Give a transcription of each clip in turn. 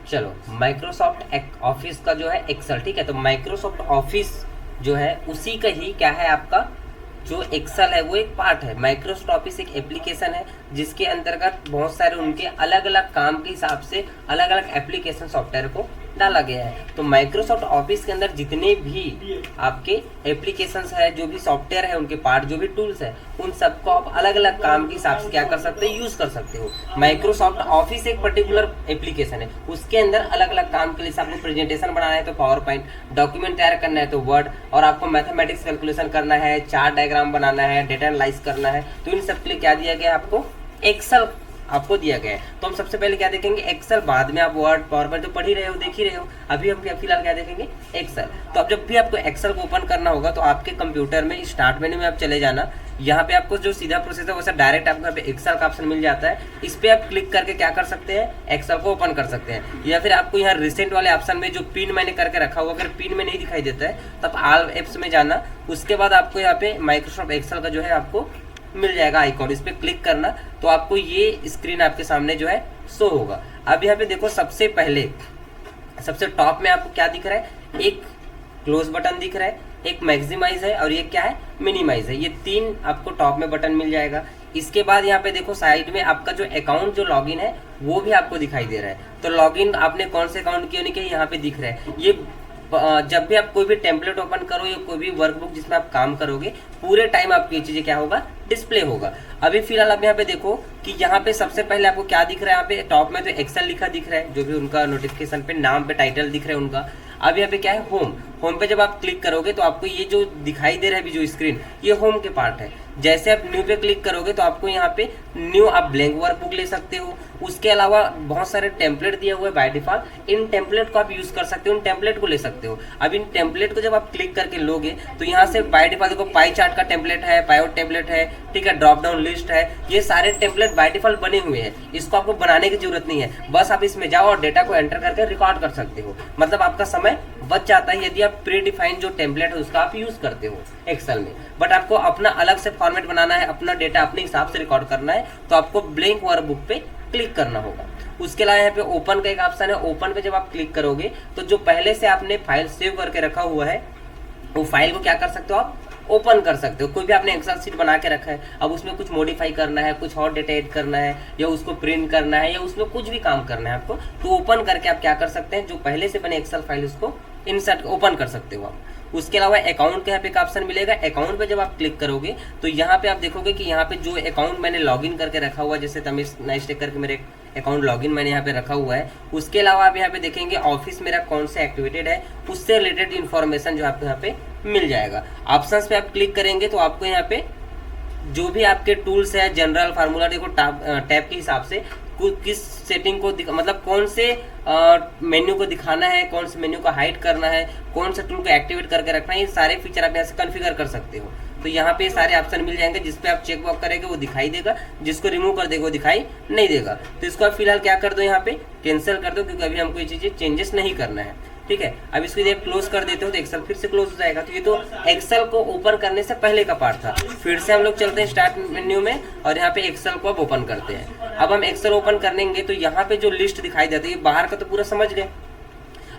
चलो, Microsoft office का जो है एक्सेल, ठीक है। तो माइक्रोसॉफ्ट ऑफिस जो है उसी का ही क्या है, आपका जो एक्सेल है वो एक पार्ट है। माइक्रोसॉफ्ट ऑफिस एक एप्लीकेशन है जिसके अंतर्गत बहुत सारे उनके अलग अलग काम के हिसाब से अलग अलग एप्लीकेशन सॉफ्टवेयर को डाला गया है। तो माइक्रोसॉफ्ट ऑफिस के अंदर जितने भी आपके एप्लीकेशंस है, जो भी सॉफ्टवेयर है, उनके पार्ट, जो भी टूल्स है, उन सबको आप अलग अलग काम के हिसाब से क्या कर सकते हो, यूज कर सकते हो। माइक्रोसॉफ्ट ऑफिस एक पर्टिकुलर एप्लीकेशन है, उसके अंदर अलग अलग काम के लिए आपको प्रेजेंटेशन बनाना है तो पावर पॉइंट, डॉक्यूमेंट तैयार करना है तो वर्ड, और आपको मैथमेटिक्स कैलकुलेशन करना है, चार्ट डायग्राम बनाना है, डेटा एनालाइज करना है, तो इन सब के लिए क्या दिया गया है आपको, एक्सेल आपको दिया गया है। तो हम सबसे पहले क्या देखेंगे, एक्सेल। बाद में आप वर्ड पावर पॉइंट तो पढ़ ही रहे हो, देख ही रहे हो। अभी हम फिलहाल क्या देखेंगे, एक्सेल। तो अब जब भी आपको एक्सेल को ओपन करना होगा तो आपके कंप्यूटर में स्टार्ट मेन्यू में आप चले जाना। यहाँ पे आपको जो सीधा प्रोसेस है वैसा डायरेक्ट आपको यहाँ पे एक्सेल का ऑप्शन मिल जाता है। इस पे आप क्लिक करके क्या कर सकते हैं, एक्सेल को ओपन कर सकते हैं। या फिर आपको यहाँ रिसेंट वाले ऑप्शन में जो पिन मैंने करके रखा हुआ, अगर पिन में नहीं दिखाई देता है तब ऑल एप्स में जाना। उसके बाद आपको यहाँ पे माइक्रोसॉफ्ट एक्सेल का जो है आपको मिल जाएगा आइकॉन, इस पे क्लिक करना तो आपको ये स्क्रीन आपके सामने जो है शो होगा। अब यहाँ पे देखो, सबसे पहले सबसे टॉप में आपको क्या दिख रहा है, एक क्लोज बटन दिख रहा है, एक मैक्सिमाइज है और ये क्या है, मिनिमाइज है। ये तीन आपको टॉप में बटन मिल जाएगा। इसके बाद यहाँ पे देखो साइड में आपका जो अकाउंट जो लॉगिन है वो भी आपको दिखाई दे रहा है। तो लॉगिन आपने कौन से अकाउंट किए नहीं किए यहाँ पे दिख रहा है। ये जब भी आप कोई भी टेम्पलेट ओपन करो या कोई भी वर्कबुक जिसमें आप काम करोगे, पूरे टाइम आपकी ये चीजें क्या होगा, डिस्प्ले होगा। अभी फिलहाल आप यहाँ पे देखो कि यहाँ पे सबसे पहले आपको क्या दिख रहा है, यहाँ पे टॉप में तो एक्सेल लिखा दिख रहा है, जो भी उनका नोटिफिकेशन पे नाम पे टाइटल दिख रहा है उनका। अब यहाँ पे क्या है, होम। होम पे जब आप क्लिक करोगे तो आपको ये जो दिखाई दे रहा है जो स्क्रीन, ये होम के पार्ट है। जैसे आप न्यू पे क्लिक करोगे तो आपको यहाँ पे न्यू आप ब्लैंक वर्कबुक ले सकते हो। उसके अलावा बहुत सारे टेम्पलेट दिए हुए बाय डिफॉल्ट, इन टेम्पलेट को आप यूज कर सकते हो, इन टेम्पलेट को ले सकते हो। अब इन टेम्पलेट को जब आप क्लिक करके लोगे तो यहाँ से बाय डिफॉल्ट देखो पाई चार्ट का टेम्पलेट है, पायोट टेम्पलेट है, ठीक है, ड्रॉप डाउन लिस्ट है। ये सारे टेम्पलेट बाय डिफॉल्ट बने हुए हैं, इसको आपको बनाने की जरूरत नहीं है। बस आप इसमें जाओ और डेटा को एंटर करके रिकॉर्ड कर सकते हो। मतलब आपका समय बच जाता है यदि आप प्री डिफाइंड जो टेम्पलेट है उसका आप यूज करते हो एक्सेल में। बट आपको अपना अलग से फॉर्मेट बनाना है, अपना डेटा अपने हिसाब से रिकॉर्ड करना है, तो आपको ब्लैंक वर्कबुक पे क्लिक करना होगा। उसके अलावा यहाँ पे ओपन का एक ऑप्शन है। ओपन पे जब आप क्लिक करोगे तो जो पहले से आपने फाइल सेव करके रखा हुआ है वो फाइल को क्या कर सकते हो, आप ओपन कर सकते हो। कोई भी आपने एक्सेल सीट बना के रखा है, अब उसमें कुछ मॉडिफाई करना है, कुछ और डेटा ऐड करना है, या उसको प्रिंट करना है, या उसमें कुछ भी काम करना है आपको, तो ओपन करके आप क्या कर सकते हैं, जो पहले से बने एक्सेल फाइल उसको इंसर्ट ओपन कर सकते हो आप। उसके अलावा अकाउंट का यहाँ पे एक ऑप्शन मिलेगा। अकाउंट पे जब आप क्लिक करोगे तो यहाँ पे आप देखोगे कि यहाँ पे जो अकाउंट मैंने लॉगिन करके रखा हुआ है, जैसे तमिश नाइस्टेक करके मेरे अकाउंट लॉगिन मैंने यहाँ पे रखा हुआ है। उसके अलावा आप यहाँ पे देखेंगे ऑफिस मेरा कौन से एक्टिवेटेड है, उससे रिलेटेड इन्फॉर्मेशन जो आपको यहाँ पे मिल जाएगा। ऑप्शंस पे आप क्लिक करेंगे तो आपको यहाँ पे जो भी आपके टूल्स है, जनरल फार्मूला देखो टैब के हिसाब से किस सेटिंग को मतलब कौन से मेन्यू को दिखाना है, कौन से मेन्यू को हाइड करना है, कौन सा टूल को एक्टिवेट करके रखना है, ये सारे फीचर आप यहाँ से कॉन्फ़िगर कर सकते हो। तो यहाँ पे सारे ऑप्शन मिल जाएंगे, जिस पे आप चेक बॉक्स करेंगे वो दिखाई देगा, जिसको रिमूव कर देगा वो दिखाई नहीं देगा। तो इसको आप फिलहाल क्या कर दो, यहाँ पे कैंसिल कर दो, क्योंकि अभी हमको ये चीजें चेंजेस नहीं करना है, ठीक है। अब इसको जब क्लोज कर देते हो तो एक्सेल फिर से क्लोज हो जाएगा। तो ये तो एक्सेल को ओपन करने से पहले का पार्ट था। फिर से हम लोग चलते हैं स्टार्ट मेन्यू में और यहाँ पे एक्सेल को अब ओपन करते हैं। अब हम एक्सेल ओपन करेंगे तो यहाँ पे जो लिस्ट दिखाई देती है, बाहर का तो पूरा समझ गए।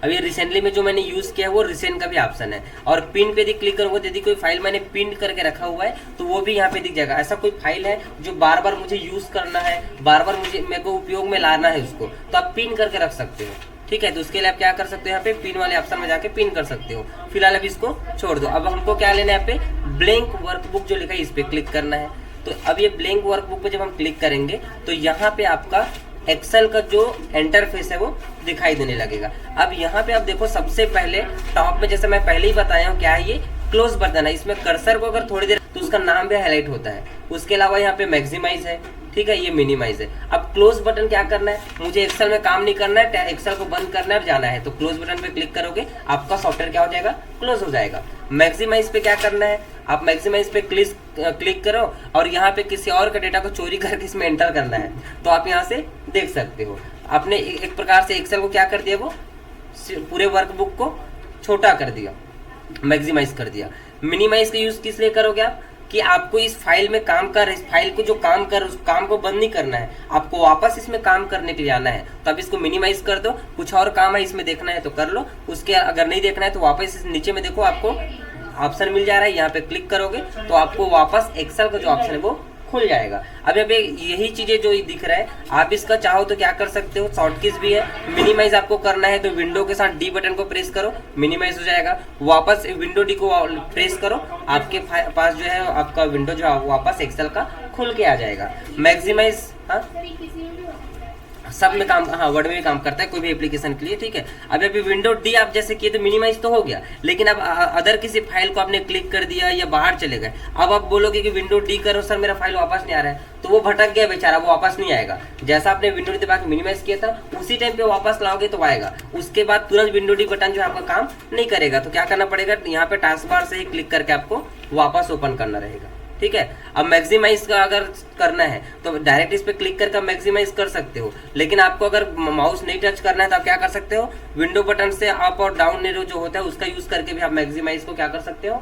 अब ये रिसेंटली में जो मैंने यूज किया है वो रिसेंट का भी ऑप्शन है। और पिन पे यदि क्लिक करूंगा, यदि कोई फाइल मैंने पिन करके रखा हुआ है तो वो भी यहाँ पे दिख जाएगा। ऐसा कोई फाइल है जो बार बार मुझे यूज करना है, बार बार मेरे को उपयोग में लाना है उसको, तो आप पिन करके रख सकते हो, ठीक है। तो उसके लिए आप क्या कर सकते हो, यहाँ पे पिन वाले ऑप्शन में जाके पिन कर सकते हो। फिलहाल अब इसको छोड़ दो। अब हमको क्या लेना है, यहाँ पे ब्लैंक वर्कबुक जो लिखा है इस पे क्लिक करना है। तो अब ये ब्लैंक वर्कबुक पे जब हम क्लिक करेंगे तो यहाँ पे आपका एक्सेल का जो इंटरफेस है वो दिखाई देने लगेगा। अब यहाँ पे आप देखो सबसे पहले टॉप में, जैसे मैं पहले ही बताया हूँ, क्या है ये क्लोज बटन है। इसमें कर्सर को अगर थोड़ी देर तो उसका नाम भी हाईलाइट होता है। उसके अलावा यहाँ पे मैक्सिमाइज है, ठीक है, ये मिनिमाइज है। अब क्लोज बटन क्या करना है, मुझे एक्सेल में काम नहीं करना है, एक्सेल को बंद करना है, जाना है, तो क्लोज बटन पे क्लिक करोगे, आपका सॉफ्टवेयर क्या हो जाएगा, क्लोज हो जाएगा। मैक्सिमाइज पे क्या करना है, आप मैक्सिमाइज पे क्लिक करो और यहाँ पे किसी और का डेटा को चोरी करके इसमें एंटर करना है, तो आप यहाँ से देख सकते हो। आपने एक प्रकार से एक्सेल को क्या कर दिया, वो पूरे वर्कबुक को छोटा कर दिया, मैक्सिमाइज कर दिया। मिनिमाइज का यूज किस लिए करोगे आप, कि आपको इस फाइल में काम कर, इस फाइल को जो काम कर उस काम को बंद नहीं करना है, आपको वापस इसमें काम करने के लिए आना है। तो अब इसको मिनिमाइज कर दो, कुछ और काम है इसमें देखना है तो कर लो, उसके अगर नहीं देखना है तो वापस नीचे में देखो आपको ऑप्शन मिल जा रहा है, यहाँ पे क्लिक करोगे तो आपको वापस एक्सेल का जो ऑप्शन है वो खुल जाएगा। अब यहाँ पे यही चीजें जो दिख रहा है, आप इसका चाहो तो क्या कर सकते हो, शॉर्ट कीज भी है। मिनिमाइज आपको करना है तो विंडो के साथ डी बटन को प्रेस करो, मिनिमाइज हो जाएगा। वापस विंडो डी को प्रेस करो, आपके पास जो है आपका विंडो जो है वापस एक्सेल का खुल के आ जाएगा। मैक्सिमाइज सब में काम, हाँ वर्ड में भी काम करता है कोई भी एप्लीकेशन के लिए, ठीक है। अब अभी विंडो डी आप जैसे किए तो मिनिमाइज तो हो गया, लेकिन अब अदर किसी फाइल को आपने क्लिक कर दिया या बाहर चले गए, अब आप बोलोगे कि विंडो डी करो सर मेरा फाइल वापस नहीं आ रहा है, तो वो भटक गया बेचारा, वो वापस नहीं आएगा। जैसा आपने विंडो डी दबा के मिनिमाइज किया था उसी टाइम पे वापस लाओगे तो आएगा, उसके बाद तुरंत विंडो डी बटन जो आपका काम नहीं करेगा। तो क्या करना पड़ेगा, यहाँ पे टास्क बार से ही क्लिक करके आपको वापस ओपन करना रहेगा, ठीक है। अब मैक्सिमाइज का अगर करना है तो डायरेक्ट इस पे क्लिक करके मैक्सिमाइज कर सकते हो, लेकिन आपको अगर माउस नहीं टच करना है तो आप क्या कर सकते हो, विंडो बटन से अप और डाउन एरो जो होता है उसका यूज करके भी आप मैक्सिमाइज को क्या कर सकते हो,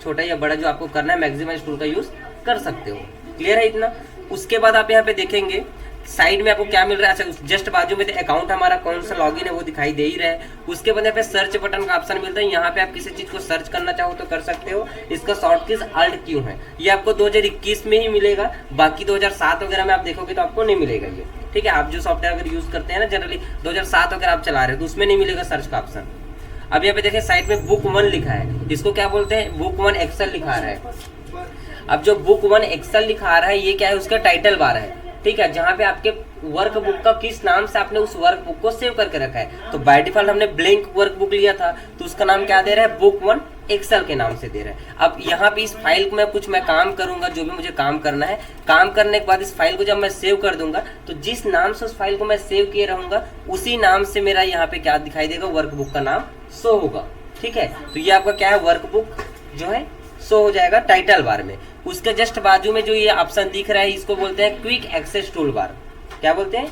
छोटा या बड़ा जो आपको करना है मैक्सिमाइज टूल का यूज कर सकते हो। क्लियर है इतना। उसके बाद आप यहाँ पे देखेंगे साइड में आपको क्या मिल रहा है, अच्छा जस्ट बाजू में अकाउंट हमारा कौन सा लॉगिन है वो दिखाई दे ही रहा है। उसके बाद यहाँ पे सर्च बटन का ऑप्शन मिलता है, यहाँ पे आप किसी चीज को सर्च करना चाहो तो कर सकते हो। इसका शॉर्ट कीज अल्ट क्यू है, ये आपको 2021 में ही मिलेगा, बाकी 2007 वगैरह में आप देखोगे तो आपको नहीं मिलेगा ये, ठीक है। आप जो सॉफ्टवेयर अगर यूज करते हैं ना जनरली 2007 अगर आप चला रहे हो तो उसमें नहीं मिलेगा सर्च का ऑप्शन। अब यहाँ पे देखिए साइड में बुक 1 लिखा है, इसको क्या बोलते हैं, बुक 1 एक्सेल लिखा रहा है। अब जो बुक 1 एक्सेल लिखा रहा है ये क्या है, उसका टाइटल बार है, ठीक है, जहाँ पे आपके वर्क बुक का किस नाम से आपने उस वर्क बुक को सेव करके रखा है। तो बाय डिफॉल्ट हमने ब्लैंक वर्क बुक लिया था तो उसका नाम क्या दे रहा है, बुक 1 एक्सेल के नाम से दे रहा है। अब यहाँ पे इस फाइल को मैं काम करूंगा, जो भी मुझे काम करना है, काम करने के बाद इस फाइल को जब मैं सेव कर दूंगा तो जिस नाम से उस फाइल को मैं सेव किए रहूंगा उसी नाम से मेरा यहाँ पे क्या दिखाई देगा, वर्क बुक का नाम शो होगा, ठीक है। तो ये आपका क्या है, वर्क बुक जो है शो हो जाएगा टाइटल बार में। उसके जस्ट बाजू में जो ये ऑप्शन दिख रहा है इसको बोलते हैं क्विक एक्सेस टूल बार। क्या बोलते हैं,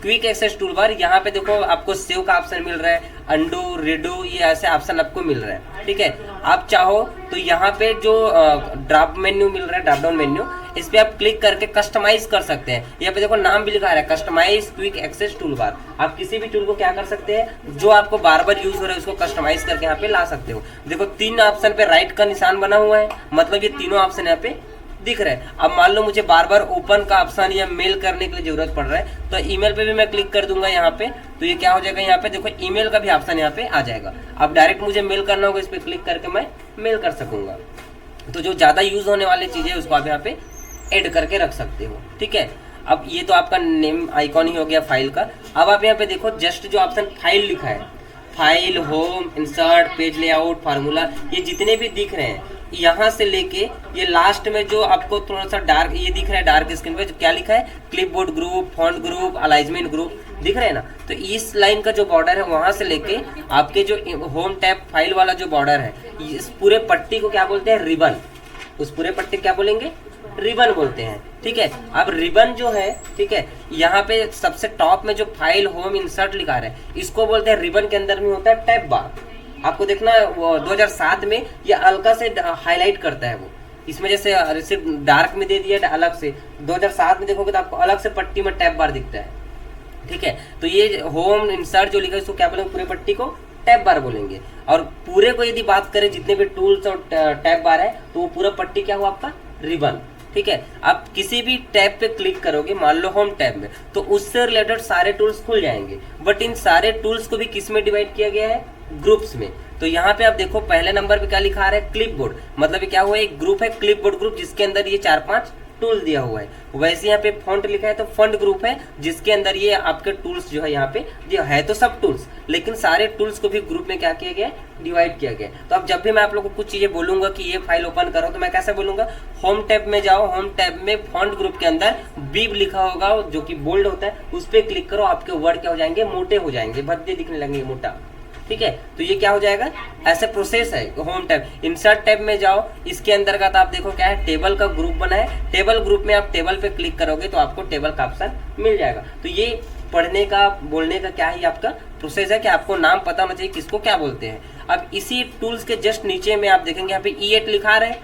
क्विक एक्सेस टूल बार। यहाँ पे देखो आपको सेव का ऑप्शन मिल रहा है, अंडू रिडू ये ऐसे ऑप्शन आपको मिल रहा है, ठीक है। आप चाहो तो यहाँ पे जो ड्रॉप मेन्यू मिल रहा है, ड्रॉप डाउन मेन्यू, इस पे आप क्लिक करके कस्टमाइज कर सकते हैं। यहाँ पे देखो नाम भी लिखा है customize quick access toolbar. आप किसी भी टूल को क्या कर सकते हैं, जो आपको बार बार यूज हो रहा है उसको कस्टमाइज करके यहाँ पे ला सकते हो। देखो 3 ऑप्शन पे राइट का निशान बना हुआ है, मतलब ये तीनों ऑप्शन यहाँ पे दिख रहा है। अब मान लो मुझे बार बार ओपन का ऑप्शन या मेल करने के लिए जरूरत पड़ रहा है तो ईमेल पे भी मैं क्लिक कर दूंगा यहाँ पे, तो ये क्या हो जाएगा, यहाँ पे देखो ईमेल का भी ऑप्शन यहाँ पे आ जाएगा। अब डायरेक्ट मुझे मेल करना होगा, इस पे क्लिक करके मैं मेल कर सकूंगा। तो जो ज्यादा यूज होने वाली चीजें उसको आप यहाँ पे ऐड करके रख सकते हो, ठीक है। अब ये तो आपका नेम आइकॉन ही हो गया फाइल का। अब आप यहाँ पे देखो जस्ट जो ऑप्शन फाइल लिखा है, file, home, insert, page layout, formula, ये जितने भी दिख रहे हैं यहाँ से लेके ये लास्ट में जो आपको थोड़ा सा डार्क ये दिख रहा है, डार्क स्क्रीन पे क्या लिखा है, clipboard group, font group, alignment group, दिख रहा है ना। तो इस लाइन का जो बॉर्डर है वहां से लेके आपके जो होम टैब फाइल वाला जो बॉर्डर है, इस पूरे पट्टी को क्या बोलते हैं, रिबन। उस पूरे पट्टी क्या बोलेंगे, रिबन बोलते हैं, ठीक है। अब रिबन जो है, ठीक है, यहाँ पे सबसे टॉप में जो फाइल, होम, इंसर्ट लिखा है इसको बोलते हैं रिबन। के अंदर में होता है टैब बार। आपको देखना वो 2007 में ये हल्का से हाईलाइट करता है वो, इसमें जैसे सिर्फ डार्क में दे दिया अलग से, 2007 में देखोगे तो आपको अलग से पट्टी में टैब बार दिखता है, ठीक है। तो ये होम इंसर्ट जो लिखा है इसको क्या बोलेंगे, पूरे पट्टी को टैब बार बोलेंगे। और पूरे को यदि बात करें जितने भी टूल्स और टैब बार है तो वो पूरा पट्टी क्या हुआ आपका, रिबन, ठीक है। आप किसी भी टैब पे क्लिक करोगे, मान लो होम टैब में, तो उससे रिलेटेड सारे टूल्स खुल जाएंगे। बट इन सारे टूल्स को भी किस में डिवाइड किया गया है, ग्रुप्स में। तो यहाँ पे आप देखो पहले नंबर पे क्या लिखा रहा है, क्लिपबोर्ड, मतलब ये क्या हुआ, एक ग्रुप है क्लिपबोर्ड ग्रुप जिसके अंदर ये 4-5 टूल दिया हुआ है। वैसे यहाँ पे फॉन्ट लिखा है तो फॉन्ट ग्रुप है जिसके अंदर ये आपके टूल्स जो है यहाँ पे जो है तो सब टूल्स, लेकिन सारे टूल्स को भी ग्रुप में क्या किया गया, डिवाइड किया गया। तो अब जब भी मैं आप लोगों को कुछ चीजें बोलूंगा कि ये फाइल ओपन करो तो मैं कैसे बोलूंगा, होम टैब में जाओ, होम टैब में फॉन्ट ग्रुप के अंदर बीब लिखा होगा जो कि बोल्ड होता है, उस पर क्लिक करो, आपके वर्ड क्या हो जाएंगे, मोटे हो जाएंगे, भद्दे दिखने लगेंगे, मोटा, ठीक है। तो ये क्या हो जाएगा, ऐसे प्रोसेस है। होम टैब, इंसर्ट टैब में जाओ, इसके अंतर्गत आप देखो क्या है, टेबल का ग्रुप बना है, टेबल ग्रुप में आप टेबल पे क्लिक करोगे तो आपको टेबल का ऑप्शन मिल जाएगा। तो ये पढ़ने का, बोलने का क्या ही आपका प्रोसेस है कि आपको नाम पता होना चाहिए किसको क्या बोलते हैं। अब इसी टूल्स के जस्ट नीचे में आप देखेंगे यहाँ पे E8 लिखा रहा है,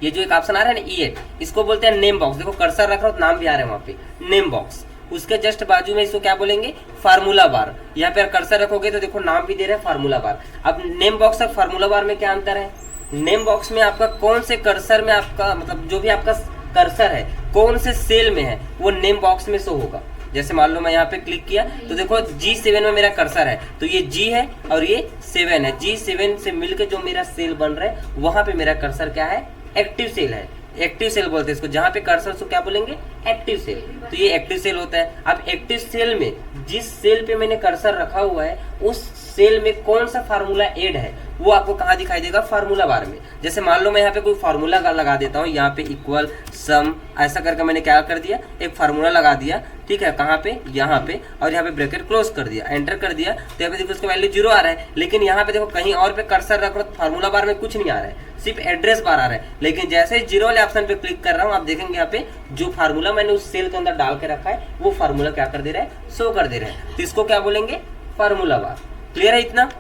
ये जो एक ऑप्शन आ रहा है ना E8, इसको बोलते हैं नेम बॉक्स। देखो कर्सर रख रहा हो, नाम भी आ रहा है वहाँ पे नेम बॉक्स। उसके जस्ट बाजू में इसको क्या बोलेंगे, फार्मूला बार। यहाँ पे कर्सर रखोगे तो देखो नाम भी दे रहे हैं फार्मूला बार। अब नेम बॉक्स और फार्मूला बार में क्या अंतर है, नेम बॉक्स में आपका कौन से कर्सर में आपका मतलब जो भी आपका कर्सर है कौन से सेल में है वो नेम बॉक्स में शो होगा। जैसे मान लो मैं यहाँ पे क्लिक किया तो देखो G7 में मेरा कर्सर है, तो ये G है और ये 7 है। G7 से मिलकर जो मेरा सेल बन रहा है वहां पे मेरा कर्सर क्या है, एक्टिव सेल है। एक्टिव सेल बोलते हैं इसको, जहां पे कर्सर उसको क्या बोलेंगे, एक्टिव सेल। तो ये एक्टिव सेल होता है। अब एक्टिव सेल में जिस सेल पे मैंने कर्सर रखा हुआ है उस सेल में कौन सा फार्मूला ऐड है वो आपको कहाँ दिखाई देगा, फार्मूला बार में। जैसे मान लो मैं यहाँ पे कोई फार्मूला लगा देता हूँ, यहाँ पे इक्वल सम ऐसा करके मैंने क्या कर दिया, एक फार्मूला लगा दिया, ठीक है, कहाँ पे, यहाँ पे, और यहाँ पे ब्रैकेट क्लोज कर दिया, एंटर कर दिया, तो यहाँ पे देखो उसका वैल्यू 0 आ रहा है। लेकिन यहाँ पे देखो कहीं और पे कर्सर रख रहा तो फार्मूला बार में कुछ नहीं आ रहा है, सिर्फ एड्रेस बार आ रहा है। लेकिन जैसे ही 0 वाले ऑप्शन पे क्लिक कर रहा हूँ, आप देखेंगे यहाँ पे जो फार्मूला मैंने उस सेल के अंदर डाल के रखा है वो फार्मूला क्या कर दे रहा है, शो कर दे रहा है। तो इसको क्या बोलेंगे, फार्मूला बार। क्लियर है इतना?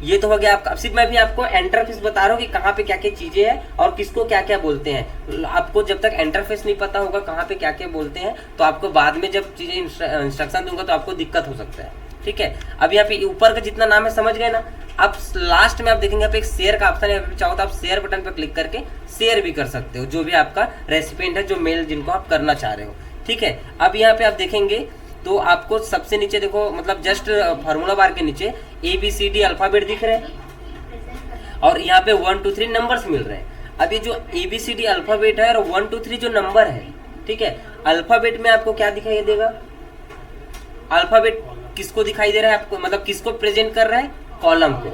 ये तो हो गया आपका। अब सिर्फ मैं भी आपको इंटरफेस बता रहा हूँ कि कहाँ पे क्या क्या चीजें हैं और किसको क्या क्या बोलते हैं। आपको जब तक इंटरफेस नहीं पता होगा कहाँ पे क्या क्या बोलते हैं तो आपको बाद में जब चीजें इंस्ट्रक्शन दूंगा तो आपको दिक्कत हो सकता है, ठीक है। अब यहाँ पे ऊपर का जितना नाम है समझ गए ना। अब लास्ट में आप देखेंगे यहाँ पे एक शेयर का ऑप्शन है, चाहो तो आप शेयर बटन पे क्लिक करके शेयर भी कर सकते हो जो भी आपका रेसिपिएंट है, जो मेल जिनको आप करना चाह रहे हो, ठीक है। अब यहाँ पे आप देखेंगे तो आपको सबसे नीचे देखो मतलब जस्ट फार्मूला बार के नीचे ABCD अल्फाबेट दिख रहे हैं और यहाँ पे 1 2 3 नंबर्स मिल रहे हैं। अब ये जो ABCD अल्फाबेट है और 1 2 3 जो नंबर है, ठीक है, अल्फाबेट में आपको क्या दिखाई देगा, अल्फाबेट किसको दिखाई दे रहा है आपको, मतलब किसको प्रेजेंट कर रहा है, कॉलम को,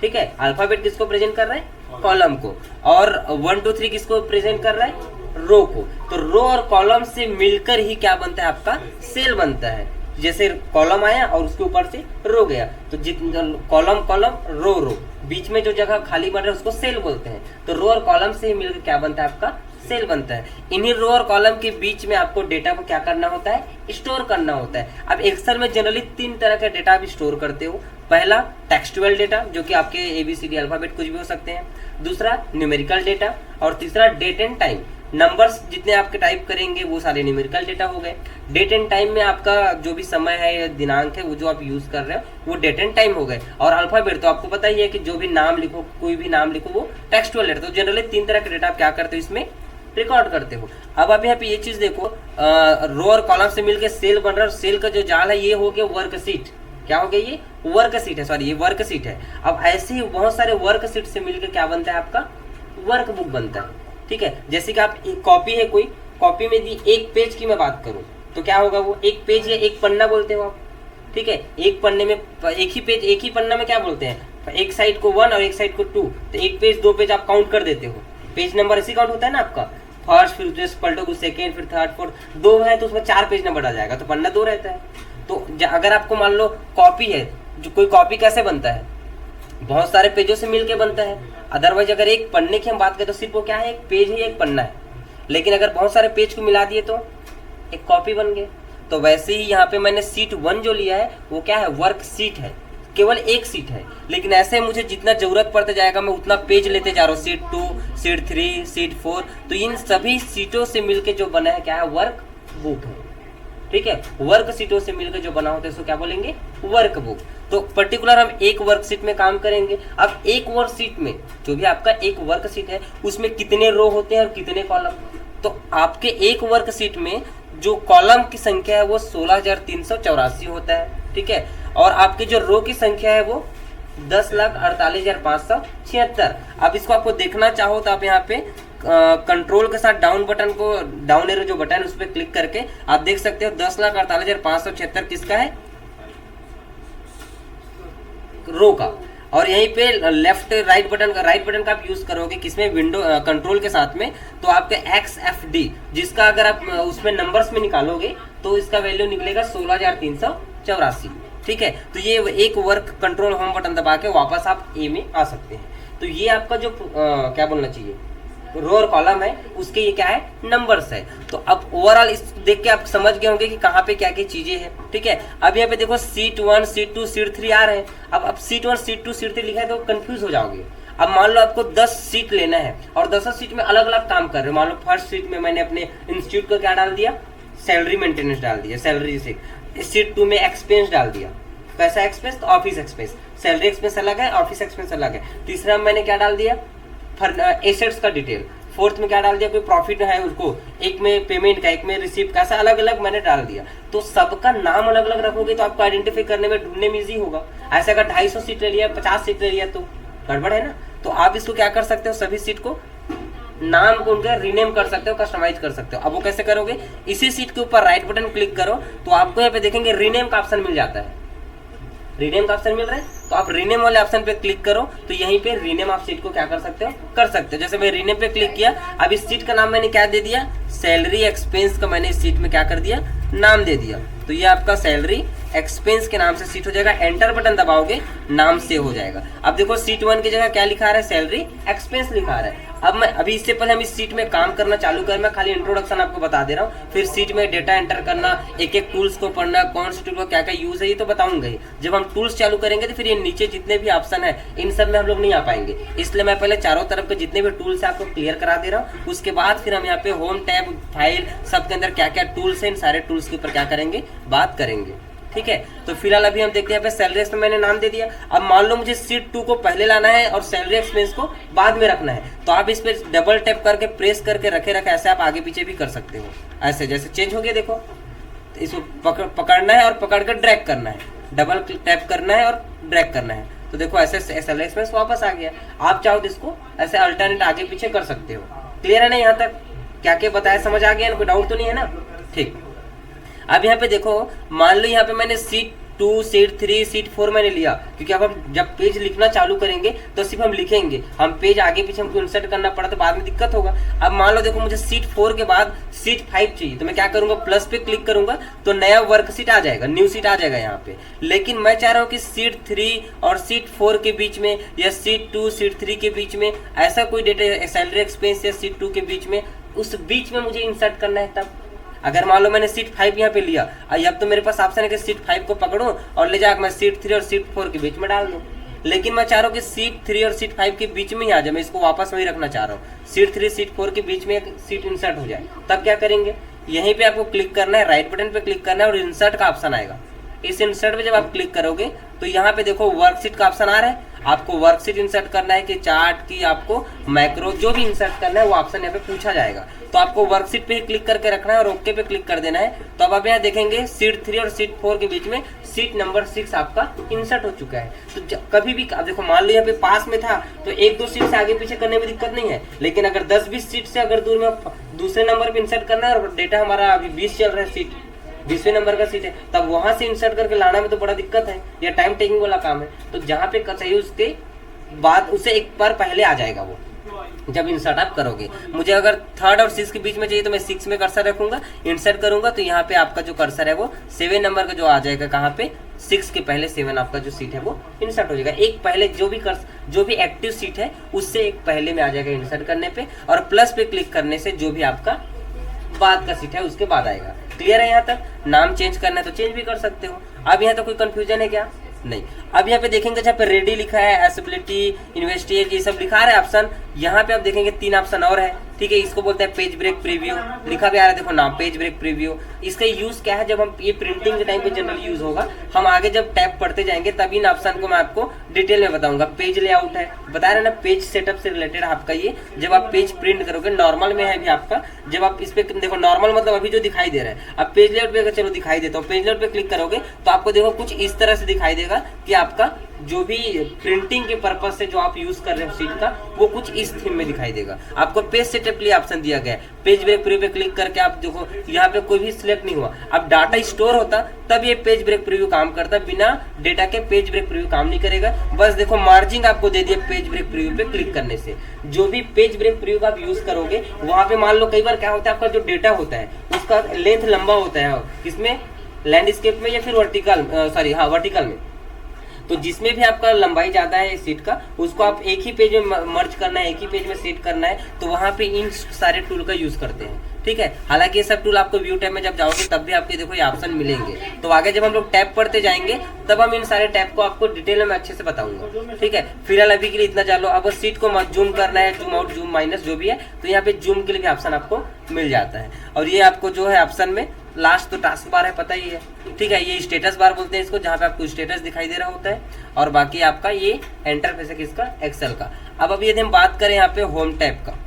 ठीक है। अल्फाबेट किसको प्रेजेंट कर रहा है, कॉलम को, और 1 2 3 किसको प्रेजेंट कर रहा है, रो को। तो रो और कॉलम से मिलकर ही क्या बनता है, आपका सेल बनता है। जैसे कॉलम आया और उसके ऊपर से रो गया तो जितना कॉलम कॉलम रो रो, बीच में जो जगह खाली बन रहा है उसको सेल बोलते हैं। तो रो और कॉलम से ही मिलकर क्या बनता है, आपका सेल बनता है। इन्हीं रो और कॉलम के बीच में आपको डेटा को क्या करना होता है, स्टोर करना होता है। अब एक्सेल में जनरली 3 तरह के डेटा आप स्टोर करते हो। पहला टेक्सचुअल डेटा जो कि आपके ABCD अल्फाबेट कुछ भी हो सकते हैं, दूसरा न्यूमेरिकल डेटा, और तीसरा डेट एंड टाइम। नंबर्स जितने आपके टाइप करेंगे वो सारे न्यूमेरिकल डेटा हो गए। डेट एंड टाइम में आपका जो भी समय है या दिनांक है वो जो आप यूज कर रहे हो वो डेट एंड टाइम हो गए। और अल्फाबेट तो आपको पता ही है कि जो भी नाम लिखो, कोई भी नाम लिखो वो टेक्सचुअल डेटा। तो जनरली 3 तरह के डेटा आप क्या करते हो, इसमें रिकॉर्ड करते हो। अब आप यहाँ पे ये चीज देखो, रो और कॉलम से मिलकर सेल बन रहा है। सेल का जो जाल है ये हो गया वर्कशीट। क्या हो गया, ये वर्कशीट है, सॉरी ये वर्कशीट है। अब ऐसे ही बहुत सारे वर्कशीट से मिलकर क्या बनता है, आपका वर्कबुक बनता है, ठीक है। जैसे कि आप एक कॉपी है, कोई कॉपी में दी एक पेज की मैं बात करूं तो क्या होगा, वो एक पेज या एक पन्ना बोलते हो आप, ठीक है। एक पन्ने में एक ही पेज, एक ही पन्ना में क्या बोलते हैं, एक साइड को 1 और एक साइड को 2, तो एक पेज 2 पेज आप काउंट कर देते हो। पेज नंबर ऐसे काउंट होता है ना आपका, फर्स्ट, फिर जस्ट पलटो, सेकेंड, फिर थर्ड, फोर्थ, 2 है तो उसमें 4 पेज नंबर आ जाएगा, तो पन्ना 2 रहता है। तो अगर आपको मान लो कॉपी है, जो कोई कॉपी कैसे बनता है, बहुत सारे पेजों से मिलके बनता है। अदरवाइज अगर एक पन्ने की हम बात करें तो सिर्फ वो क्या है, एक पेज है, एक पन्ना है। लेकिन अगर बहुत सारे पेज को मिला दिए तो एक कॉपी बन गए। तो वैसे ही यहाँ पे मैंने सीट 1 जो लिया है वो क्या है, वर्क सीट है, केवल एक सीट है। लेकिन ऐसे मुझे जितना जरूरत पड़ता जाएगा मैं उतना पेज लेते जा रहा हूँ, सीट 2, सीट 3, सीट 4। तो इन सभी सीटों से मिलके जो बना है क्या है, वर्क बुक है, ठीक है। वर्क सीटों से मिलकर जो बना होता है उसको क्या बोलेंगे, वर्क बुक। तो पर्टिकुलर हम एक वर्कशीट में काम करेंगे। अब एक वर्कशीट में जो भी आपका एक वर्कशीट है उसमें कितने रो होते हैं और कितने कॉलम। तो आपके एक वर्कशीट में जो कॉलम की संख्या है वो 16,384 होता है, ठीक है। और आपकी जो रो की संख्या है वो 10,48,576। अब इसको आपको देखना चाहो तो आप यहाँ पे कंट्रोल के साथ डाउन बटन को, डाउन एरो जो बटन है उस पर क्लिक करके आप देख सकते हो 10,48,576 किसका है, रो का। और यहीं पे लेफ्ट राइट बटन का आप यूज करोगे किसमें, विंडो कंट्रोल के साथ में, तो आपके XFD जिसका अगर आप उसमें नंबर्स में निकालोगे तो इसका वैल्यू निकलेगा 16,384, ठीक है। तो ये एक वर्क कंट्रोल होम बटन दबा के वापस आप ए में आ सकते हैं। तो ये आपका जो क्या बोलना चाहिए, रो और कॉलम है उसके ये क्या है, नंबर्स है। तो अब ओवरऑल इस देख के आप समझ गए होंगे कि कहाँ पे क्या क्या चीजें हैं, ठीक है। अब यहाँ पे देखो सीट 1, सीट 2, सीट 3 आ रहे हैं। अब सीट 1, सीट 2, सीट 3 लिखा है तो कंफ्यूज हो जाओगे। अब मान लो आपको 10 सीट लेना है और 10 सीट में अलग अलग काम कर रहे हो। मान लो फर्स्ट सीट में मैंने अपने इंस्टीट्यूट को क्या डाल दिया, सैलरी मेंटेनेंस डाल दिया, सैलरी सीट। सीट 2 में एक्सपेंस डाल दिया। कैसा एक्सपेंस? तो ऑफिस एक्सपेंस। सैलरी एक्सपेंस अलग है, ऑफिस एक्सपेंस अलग है। तीसरा में मैंने क्या डाल दिया, एसेट्स का डिटेल। फोर्थ में क्या डाल दिया, कोई प्रॉफिट है उसको, एक में पेमेंट का, एक में रिसीप्ट का, ऐसा अलग अलग मैंने डाल दिया। तो सबका नाम अलग अलग रखोगे तो आपको आइडेंटिफाई करने में, ढूंढने में इजी होगा। ऐसे अगर 250 सीट ले लिया, 50 सीट ले लिया तो गड़बड़ है ना। तो आप इसको क्या कर सकते हो, सभी सीट को नाम को उनका रीनेम कर सकते हो, कस्टमाइज कर सकते हो। अब वो कैसे करोगे, इसी सीट के ऊपर राइट बटन क्लिक करो तो आपको यहाँ पे देखेंगे रीनेम का ऑप्शन मिल जाता है। रीनेम का ऑप्शन मिल रहा है तो आप रीनेम वाले ऑप्शन पे क्लिक करो तो यहीं पे रीनेम आप सीट को क्या कर सकते हो, कर सकते हो। जैसे मैं रीनेम पे क्लिक किया, अब इस सीट का नाम मैंने क्या दे दिया, सैलरी एक्सपेंस का मैंने इस सीट में क्या कर दिया, नाम दे दिया। तो ये आपका सैलरी एक्सपेंस के नाम से सीट हो जाएगा। एंटर बटन दबाओगे, नाम से हो जाएगा। अब देखो सीट 1 की जगह क्या लिखा रहा है, सैलरी एक्सपेंस लिखा रहा है। अब मैं अभी इससे पहले हम इस सीट में काम करना चालू करें, मैं खाली इंट्रोडक्शन आपको बता दे रहा हूँ। फिर सीट में डेटा एंटर करना, एक एक टूल्स को पढ़ना, कौन से टूल का क्या क्या यूज है ये तो बताऊंगा ही। जब हम टूल्स चालू करेंगे तो फिर ये नीचे जितने भी ऑप्शन है इन सब में हम लोग नहीं आ पाएंगे, इसलिए मैं पहले चारों तरफ के जितने भी टूल्स है आपको क्लियर करा दे रहा हूँ। उसके बाद फिर हम यहाँ पे होम टैब, फाइल, सबके अंदर क्या क्या टूल्स है, इन सारे टूल्स के ऊपर क्या करेंगे, बात करेंगे। ठीक है, तो फिलहाल अभी हम देखते हैं यहाँ पे सैलरी एक्सपेंस मैंने नाम दे दिया। अब मान लो मुझे सीट 2 को पहले लाना है और सैलरी एक्सपेंस को बाद में रखना है, तो आप इस पे डबल टैप करके प्रेस करके रखे ऐसे आप आगे पीछे भी कर सकते हो। ऐसे जैसे चेंज हो गया देखो, इसको पकड़ना है और पकड़ कर ड्रैग करना है, डबल टैप करना है और ड्रैग करना है। तो देखो ऐसे सैलरी एक्सपेंस वापस आ गया। आप चाहो तो इसको ऐसे अल्टरनेट आगे पीछे कर सकते हो। क्लियर है ना, यहाँ तक क्या क्या बताया, समझ आ गया ना, कोई डाउट तो नहीं है ना। ठीक, अब यहाँ पे देखो, मान लो यहाँ पे मैंने सीट 2, सीट 3, सीट 4 मैंने लिया, क्योंकि अब हम जब पेज लिखना चालू करेंगे तो सिर्फ हम लिखेंगे, हम पेज आगे पीछे हमको इंसर्ट करना पड़ा तो बाद में दिक्कत होगा। अब मान लो देखो मुझे सीट 4 के बाद सीट 5 चाहिए, तो मैं क्या करूंगा, प्लस पे क्लिक करूंगा तो नया वर्क सीट आ जाएगा, न्यू सीट आ जाएगा यहाँ पे। लेकिन मैं चाह रहा हूँ कि सीट 3 और सीट 4 के बीच में या सीट 2 सीट 3 के बीच में ऐसा कोई डेटा, सैलरी एक्सपेंस या सीट 2 के बीच में, उस बीच में मुझे इंसर्ट करना है। तब अगर मान लो मैंने सीट 5 यहाँ पे लिया, अब तो मेरे पास ऑप्शन है कि सीट 5 को पकड़ूं और ले जाकर मैं सीट 3 और सीट 4 के बीच में डाल दूं। लेकिन मैं चाह रहा हूँ कि सीट 3 और सीट 5 के बीच में ही आ जाए, मैं इसको वापस वही रखना चाह रहा हूँ, सीट 3 सीट 4 के बीच में एक सीट इंसर्ट हो जाए। तब क्या करेंगे, यहीं पे आपको क्लिक करना है, राइट बटन पे क्लिक करना है और इंसर्ट का ऑप्शन आएगा। इस इंसर्ट पे जब आप क्लिक करोगे तो यहाँ पे देखो वर्कशीट का ऑप्शन आ रहा है। आपको वर्कशीट इंसर्ट करना है कि चार्ट की, आपको मैक्रो जो भी इंसर्ट करना है वो ऑप्शन यहाँ पे पूछा जाएगा। तो आपको वर्कशीट पे ही क्लिक करके रखना है और ओके पे क्लिक कर देना है। तो अब आप यहाँ देखेंगे सीट 3 और सीट 4 के बीच में सीट नंबर 6 आपका इंसर्ट हो चुका है। तो कभी भी अब देखो, मान लो यहाँ पे पास में था तो 1-2 सीट से आगे पीछे करने में दिक्कत नहीं है। लेकिन अगर 10-20 सीट से अगर दूर में दूसरे नंबर पे इंसर्ट करना है और डेटा हमारा अभी 20 चल रहा है, सीट 20वें नंबर का सीट है, तब वहां से इंसर्ट करके लाना में तो बड़ा दिक्कत है, या टाइम टेकिंग वाला काम है। तो जहाँ पे चाहिए उसके बाद उसे एक बार पहले आ जाएगा वो, जब इंसर्ट आप करोगे। मुझे अगर 3rd और 6 के बीच में चाहिए तो मैं 6 में कर्सर रखूंगा, इंसर्ट करूंगा तो यहाँ पे आपका जो कर्सर है वो 7 नंबर का जो आ जाएगा, कहाँ पे 6 के पहले 7 आपका जो सीट है वो इंसर्ट हो जाएगा। एक पहले जो भी एक्टिव सीट है उससे एक पहले में आ जाएगा इंसर्ट करने पे, और प्लस पे क्लिक करने से जो भी आपका बाद का सीट है उसके बाद आएगा। क्लियर है यहाँ तक। नाम चेंज करना है तो चेंज भी कर सकते हो। अब यहाँ तो कोई कंफ्यूजन है क्या, नहीं। अब यहाँ पे देखेंगे जहाँ पे रेडी लिखा है, एसिबिलिटी, इन्वेस्टिगेट, ये सब लिखा है ऑप्शन। यहाँ पे आप देखेंगे 3 ऑप्शन और है, ठीक है। इसको बोलते हैं पेज ब्रेक प्रीव्यू, लिखा भी आ रहा है देखो नाम, पेज ब्रेक प्रीव्यू। इसका यूज क्या है, जब हम ये प्रिंटिंग के टाइम पे जनरल यूज होगा, हम आगे जब टैब पढ़ते जाएंगे तब इन ऑप्शन को मैं आपको डिटेल में बताऊंगा। पेज लेआउट है, बता रहे ना, पेज सेटअप से रिलेटेड आपका ये, जब आप पेज प्रिंट करोगे, नॉर्मल में है भी आपका, जब आप इस पे देखो, नॉर्मल मतलब अभी जो दिखाई दे रहा है। अब पेज लेआउट पे अगर चलो दिखाई देता हूँ, पेज लेआउट पे क्लिक करोगे तो आपको देखो कुछ इस तरह से दिखाई देगा कि आपका जो भी प्रिंटिंग के पर्पज से जो आप यूज कर रहे हो सीट का, वो कुछ इस थीम में दिखाई देगा। आपको पेज सेटअप के लिए ऑप्शन दिया गया है, पेज ब्रेक प्रीव्यू पे क्लिक करके आप देखो यहाँ पे कोई भी सिलेक्ट नहीं हुआ। अब डाटा स्टोर होता तब ये पेज ब्रेक प्रीव्यू काम करता, बिना डेटा के पेज ब्रेक प्रीव्यू काम नहीं करेगा। बस देखो मार्जिन आपको दे दिया पेज ब्रेक प्रीव्यू पे क्लिक करने से। जो भी पेज ब्रेक प्रीव्यू का आप यूज करोगे, वहां पे मान लो कई बार क्या होता है, आपका जो डेटा होता है उसका लेंथ लंबा होता है, किसमें, लैंडस्केप में या फिर वर्टिकल में। तो जिसमें भी आपका लंबाई ज्यादा है सीट का, उसको आप एक ही पेज में मर्ज करना है, एक ही पेज में सेट करना है, तो वहां पे इन सारे टूल का यूज करते हैं। ठीक है। हालांकि ये सब टूल आपको व्यू टैब में जब जाओगे तब भी आपको देखो ये ऑप्शन मिलेंगे। तो आगे जब हम लोग टैब पढ़ते जाएंगे तब हम इन सारे टैब को आपको डिटेल में अच्छे से बताऊंगा, ठीक है। फिलहाल अभी के लिए इतना जान लो। अब सीट को जूम करना है, जूम आउट, जूम माइनस जो भी है, तो यहाँ पे जूम के लिए भी ऑप्शन आपको मिल जाता है। और ये आपको जो है ऑप्शन में लास्ट तो टास्क बार है, पता ही है, ठीक है। ये स्टेटस बार बोलते हैं इसको, जहाँ पे आपको स्टेटस दिखाई दे रहा होता है। और बाकी आपका ये इंटरफेस है किसका, एक्सेल का। अब अभी यदि हम बात करें यहाँ पे होम टैब का,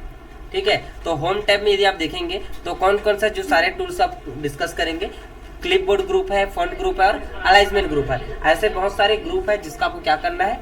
ठीक है, तो होम टैब में यदि आप देखेंगे तो कौन कौन सा जो सारे टूल्स आप डिस्कस करेंगे, क्लिपबोर्ड ग्रुप है, फॉन्ट ग्रुप है और अलाइनमेंट ग्रुप है। ऐसे बहुत सारे ग्रुप है जिसका आपको क्या करना है,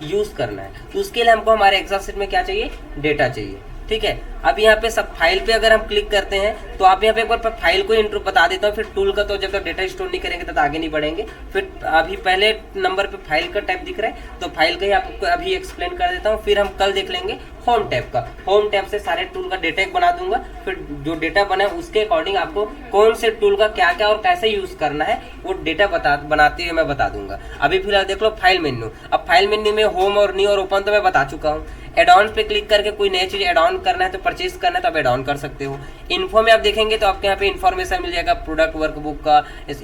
यूज करना है। तो उसके लिए हमको हमारे एक्सेल शीट में क्या चाहिए, डेटा चाहिए, ठीक है। अब यहाँ पे सब फाइल पे अगर हम क्लिक करते हैं तो आप यहाँ पे एक बार फाइल को इंट्रो बता देता हूँ, फिर टूल का तो जब तक डेटा स्टोर नहीं करेंगे तब आगे नहीं बढ़ेंगे। फिर अभी पहले नंबर पे फाइल का टाइप दिख रहा है, तो फाइल का ही आपको अभी एक्सप्लेन कर देता हूँ। फिर हम कल देख लेंगे होम टैब का। होम टैब से सारे टूल का डेटा एक बना दूंगा, फिर जो डेटा बना है उसके अकॉर्डिंग आपको कौन से टूल का क्या क्या और कैसे यूज करना है वो डेटा बनाते हुए मैं बता दूंगा। अभी फिलहाल देख लो फाइल मेन्यू। अब फाइल मेन्यू में होम और न्यू और ओपन तो मैं बता चुका हूँ। एड ऑन पे क्लिक करके कोई नई चीज एड ऑन करना है तो परचेज करना है तो आप एड ऑन कर सकते हो। इन्फो में आप देखेंगे तो आपके यहाँ पे इन्फॉर्मेशन मिल जाएगा, प्रोडक्ट वर्कबुक का,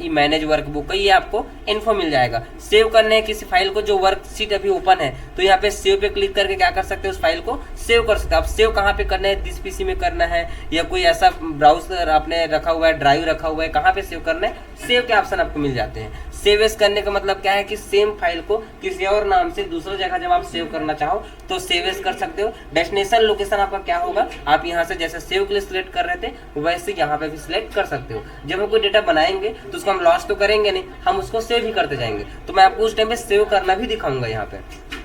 मैनेज वर्कबुक का, ये आपको इन्फो मिल जाएगा। सेव करने है किसी फाइल को, जो वर्कशीट अभी ओपन है तो यहाँ पे सेव पे क्लिक करके क्या कर सकते हो, उस फाइल को सेव कर सकते हो। आप सेव कहाँ पे करना है, दिस पीसी में करना है या कोई ऐसा ब्राउजर आपने रखा हुआ है, ड्राइव रखा हुआ है, कहाँ पे सेव करना है, सेव के ऑप्शन आपको मिल जाते हैं। सेव एस करने का मतलब क्या है कि सेम फाइल को किसी और नाम से दूसरी जगह जब आप सेव करना चाहो तो सेव एस कर सकते हो। डेस्टिनेशन लोकेशन आपका क्या होगा, आप यहाँ से जैसे सेव के लिए सिलेक्ट कर रहे थे वैसे यहाँ पे भी सिलेक्ट कर सकते हो। जब हम कोई डेटा बनाएंगे तो उसको हम लॉस तो करेंगे नहीं, हम उसको सेव ही करते जाएंगे। तो मैं आपको उस टाइम पे सेव करना भी दिखाऊंगा। यहाँ पे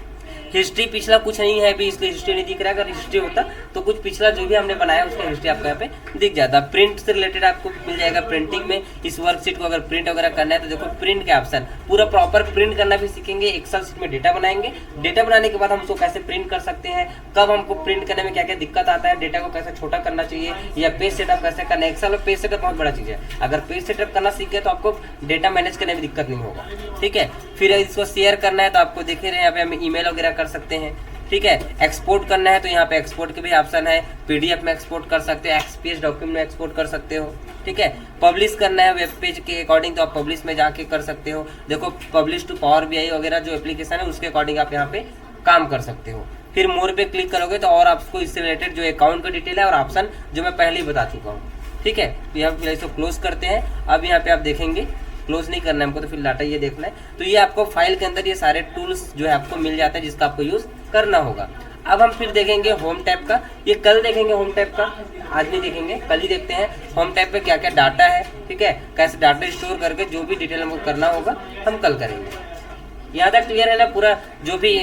हिस्ट्री पिछला कुछ नहीं है अभी, इसलिए हिस्ट्री नहीं दिख रहा है। अगर हिस्ट्री होता तो कुछ पिछला जो भी हमने बनाया उसका हिस्ट्री आपको यहाँ पे दिख जाता। प्रिंट से रिलेटेड आपको मिल जाएगा। प्रिंटिंग में इस वर्कशीट को अगर प्रिंट वगैरह करना है तो देखो प्रिंट के ऑप्शन, पूरा प्रॉपर प्रिंट करना भी सीखेंगे। एक्सेल शीट में डेटा बनाएंगे, डेटा बनाने के बाद हम उसको कैसे प्रिंट कर सकते हैं, कब हमको प्रिंट करने में क्या क्या दिक्कत आता है, डेटा को कैसे छोटा करना चाहिए या पेज सेटअप कैसे करना है। एक्सेल में पेज सेटअप बहुत बड़ा चीज है, अगर पेज सेटअप करना सीख गए तो आपको डेटा मैनेज करने में दिक्कत नहीं होगा, ठीक है। फिर इसको शेयर करना है तो आपको देख रहे हैं यहाँ पे हम ईमेल वगैरह कर सकते हैं, ठीक है। एक्सपोर्ट करना है तो यहाँ पे एक्सपोर्ट के भी ऑप्शन है, पीडीएफ में एक्सपोर्ट कर सकते हो, एक्सपीएस डॉक्यूमेंट में एक्सपोर्ट कर सकते हो, ठीक है। पब्लिश करना है वेब पेज के अकॉर्डिंग तो आप पब्लिश में जाके कर सकते हो। देखो पब्लिश टू पावर बीआई वगैरह जो एप्लीकेशन है उसके अकॉर्डिंग आप यहाँ पे काम कर सकते हो। फिर मोर पे क्लिक करोगे तो और आपको इससे रिलेटेड जो अकाउंट का डिटेल है और ऑप्शन जो मैं पहले ही बता चुका हूँ, ठीक है। यहाँ पे इसको क्लोज करते हैं। अब यहाँ पे आप देखेंगे क्लोज नहीं करना है हमको, तो फिर डाटा ये देखना है। तो ये आपको फाइल के अंदर ये सारे टूल्स जो है आपको मिल जाते हैं जिसका आपको यूज करना होगा। अब हम फिर देखेंगे होम टैब का, ये कल देखेंगे होम टैब का, आज नहीं देखेंगे, कल ही देखते हैं होम टैब पे क्या क्या डाटा है, ठीक है। कैसे डाटा स्टोर करके जो भी डिटेल हमको करना होगा हम कल करेंगे। यहाँ तक क्लियर है ना पूरा, जो भी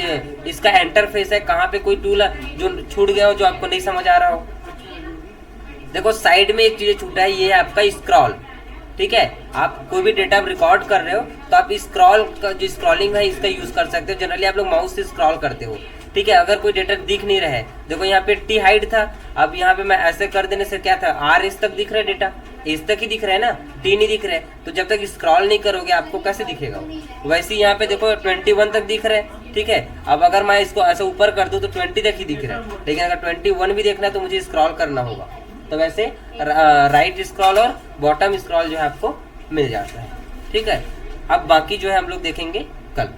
इसका इंटरफेस है, कहाँ पे कोई टूल जो छूट गया हो जो आपको नहीं समझ आ रहा हो। देखो साइड में एक चीज छूटा है, ये है आपका स्क्रॉल, ठीक है। आप कोई भी डेटा रिकॉर्ड कर रहे हो तो आप स्क्रॉल का जो स्क्रॉलिंग है इसका यूज कर सकते हो। जनरली आप लोग माउस से स्क्रॉल करते हो, ठीक है। अगर कोई डेटा दिख नहीं रहा है, देखो यहाँ पे टी हाइड था, अब यहाँ पे मैं ऐसे कर देने से क्या था, आर इस तक दिख रहा है, डेटा इस तक ही दिख रहा है ना, टी नहीं दिख रहा है। तो जब तक स्क्रॉल नहीं करोगे आपको कैसे दिखेगा। वैसे यहाँ पे देखो 21 तक दिख रहा है, ठीक है। अब अगर मैं इसको ऐसे ऊपर कर दूं तो 20 तक ही दिख रहा है, लेकिन अगर 21 भी देखना है तो मुझे स्क्रॉल करना होगा। तो वैसे राइट स्क्रॉल और बॉटम स्क्रॉल जो है आपको मिल जाता है, ठीक है। अब बाकी जो है हम लोग देखेंगे कल।